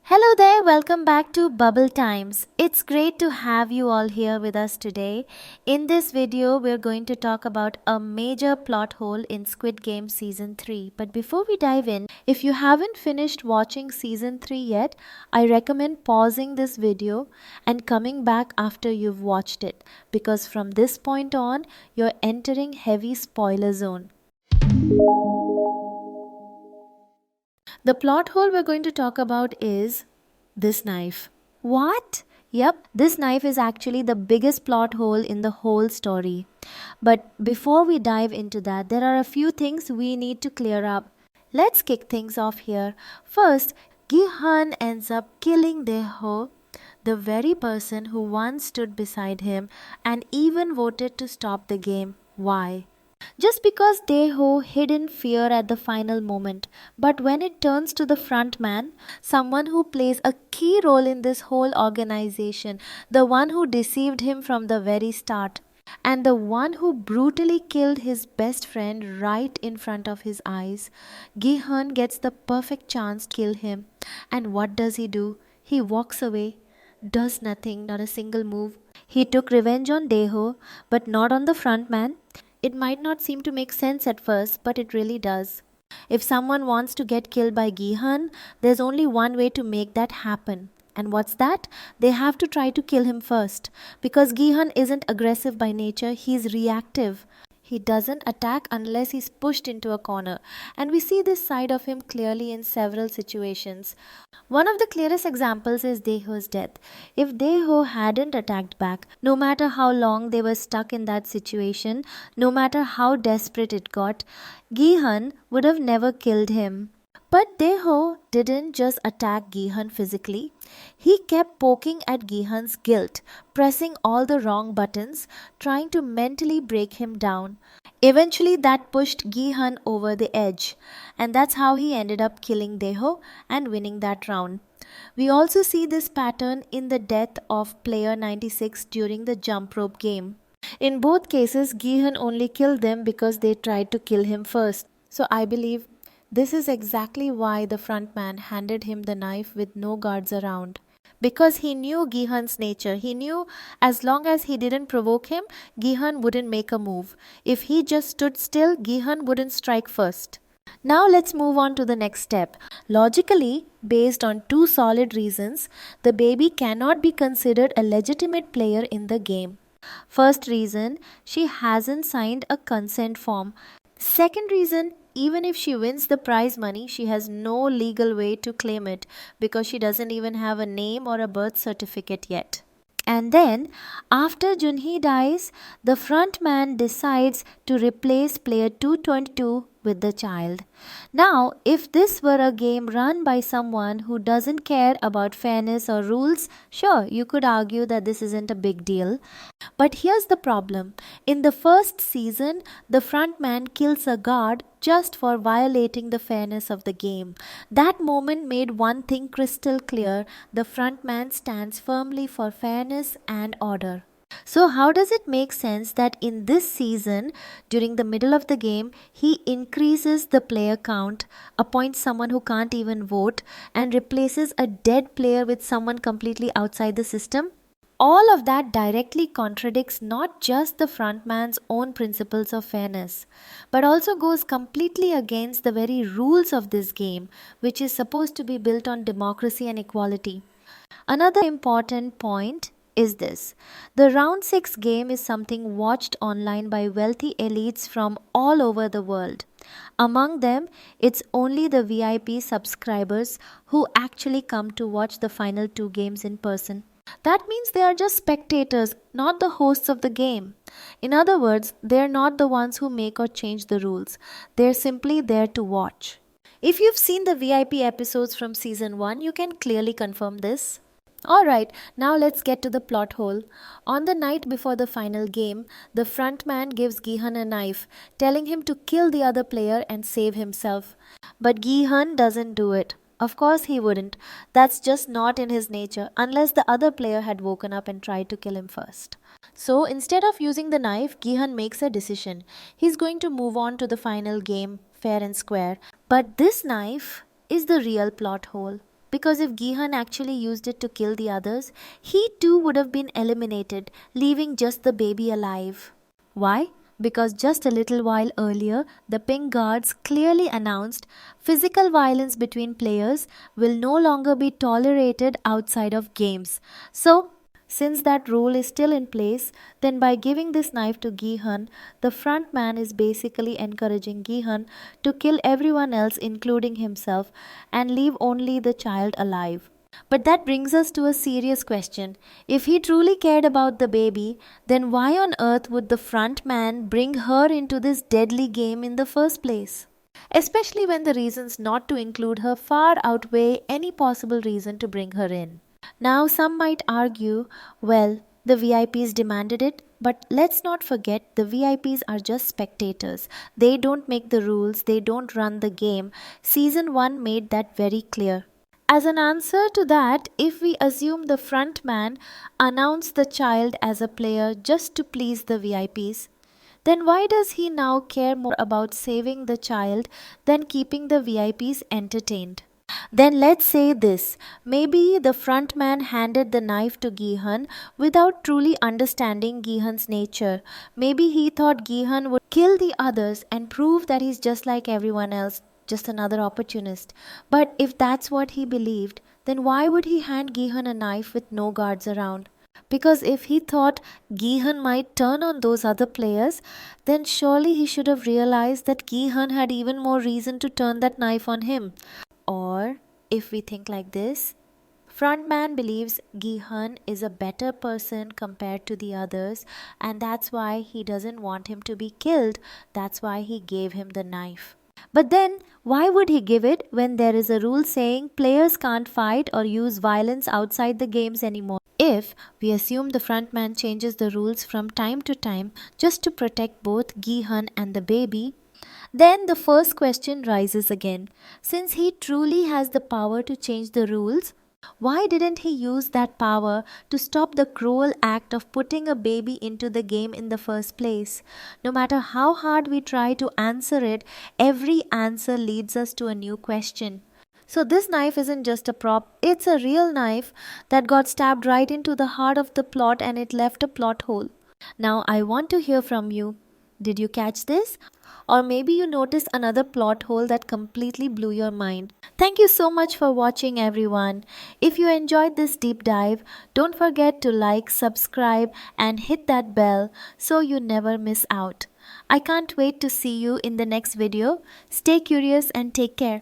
Hello there, welcome back to Bubble Times. It's great to have you all here with us today. In this video, we're going to talk about a major plot hole in Squid Game Season 3. But before we dive in, if you haven't finished watching Season 3 yet, I recommend pausing this video and coming back after you've watched it, because from this point on, you're entering heavy spoiler zone. The plot hole we're going to talk about is this knife. What? Yep, this knife is actually the biggest plot hole in the whole story. But before we dive into that, there are a few things we need to clear up. Let's kick things off here. First, Gi-hun ends up killing Dae-ho, the very person who once stood beside him and even voted to stop the game. Why? Just because Dae-ho hid in fear at the final moment. But when it turns to the front man, someone who plays a key role in this whole organization, the one who deceived him from the very start, and the one who brutally killed his best friend right in front of his eyes, Gi-hun gets the perfect chance to kill him. And what does he do? He walks away, does nothing, not a single move. He took revenge on Dae-ho, but not on the front man. It might not seem to make sense at first, but it really does. If someone wants to get killed by Gi-hun, there's only one way to make that happen. And what's that? They have to try to kill him first. Because Gi-hun isn't aggressive by nature, he's reactive. He doesn't attack unless he's pushed into a corner. And we see this side of him clearly in several situations. One of the clearest examples is Dae-ho's death. If Dae-ho hadn't attacked back, no matter how long they were stuck in that situation, no matter how desperate it got, Gi-hun would have never killed him. But Dae-ho didn't just attack Gi-hun physically. He kept poking at Gi-hun's guilt, pressing all the wrong buttons, trying to mentally break him down. Eventually that pushed Gi-hun over the edge, and that's how he ended up killing Dae-ho and winning that round. We also see this pattern in the death of player 96 during the jump rope game. In both cases, Gi-hun only killed them because they tried to kill him first. So I believe this is exactly why the front man handed him the knife with no guards around. Because he knew Gi-hun's nature. He knew as long as he didn't provoke him, Gi-hun wouldn't make a move. If he just stood still, Gi-hun wouldn't strike first. Now let's move on to the next step. Logically, based on two solid reasons, the baby cannot be considered a legitimate player in the game. First reason, she hasn't signed a consent form. Second reason, even if she wins the prize money, she has no legal way to claim it because she doesn't even have a name or a birth certificate yet. And then, after Junhee dies, the front man decides to replace player 222 with the child. Now, if this were a game run by someone who doesn't care about fairness or rules, sure, you could argue that this isn't a big deal. But here's the problem. In the first season, the front man kills a guard just for violating the fairness of the game. That moment made one thing crystal clear. The front man stands firmly for fairness and order. So how does it make sense that in this season, during the middle of the game, he increases the player count, appoints someone who can't even vote, and replaces a dead player with someone completely outside the system? All of that directly contradicts not just the frontman's own principles of fairness, but also goes completely against the very rules of this game, which is supposed to be built on democracy and equality. Another important point is this. The round 6 game is something watched online by wealthy elites from all over the world. Among them, it's only the VIP subscribers who actually come to watch the final 2 games in person. That means they are just spectators, not the hosts of the game. In other words, they're not the ones who make or change the rules. They're simply there to watch. If you've seen the VIP episodes from season 1, you can clearly confirm this. Alright, now let's get to the plot hole. On the night before the final game, the front man gives Gi-hun a knife, telling him to kill the other player and save himself. But Gi-hun doesn't do it. Of course he wouldn't. That's just not in his nature unless the other player had woken up and tried to kill him first. So instead of using the knife, Gi-hun makes a decision. He's going to move on to the final game fair and square. But this knife is the real plot hole. Because if Gihan actually used it to kill the others, he too would have been eliminated, leaving just the baby alive. Why? Because just a little while earlier, the pink guards clearly announced physical violence between players will no longer be tolerated outside of games. So, since that rule is still in place, then by giving this knife to Gihan, the front man is basically encouraging Gihan to kill everyone else, including himself, and leave only the child alive. But that brings us to a serious question. If he truly cared about the baby, then why on earth would the front man bring her into this deadly game in the first place? Especially when the reasons not to include her far outweigh any possible reason to bring her in. Now, some might argue, well, the VIPs demanded it, but let's not forget the VIPs are just spectators. They don't make the rules, they don't run the game. Season 1 made that very clear. As an answer to that, if we assume the front man announced the child as a player just to please the VIPs, then why does he now care more about saving the child than keeping the VIPs entertained? Then let's say this. Maybe the front man handed the knife to Gihan without truly understanding Gihan's nature. Maybe he thought Gihan would kill the others and prove that he's just like everyone else, just another opportunist. But if that's what he believed, then why would he hand Gihan a knife with no guards around? Because if he thought Gihan might turn on those other players, then surely he should have realized that Gihan had even more reason to turn that knife on him. Or, if we think like this, frontman believes Gihan is a better person compared to the others, and that's why he doesn't want him to be killed. That's why he gave him the knife. But then, why would he give it when there is a rule saying players can't fight or use violence outside the games anymore? If we assume the frontman changes the rules from time to time just to protect both Gihan and the baby, then the first question rises again. Since he truly has the power to change the rules, why didn't he use that power to stop the cruel act of putting a baby into the game in the first place? No matter how hard we try to answer it, every answer leads us to a new question. So this knife isn't just a prop, it's a real knife that got stabbed right into the heart of the plot and it left a plot hole. Now I want to hear from you. Did you catch this? Or maybe you noticed another plot hole that completely blew your mind. Thank you so much for watching, everyone. If you enjoyed this deep dive, don't forget to like, subscribe and hit that bell so you never miss out. I can't wait to see you in the next video. Stay curious and take care.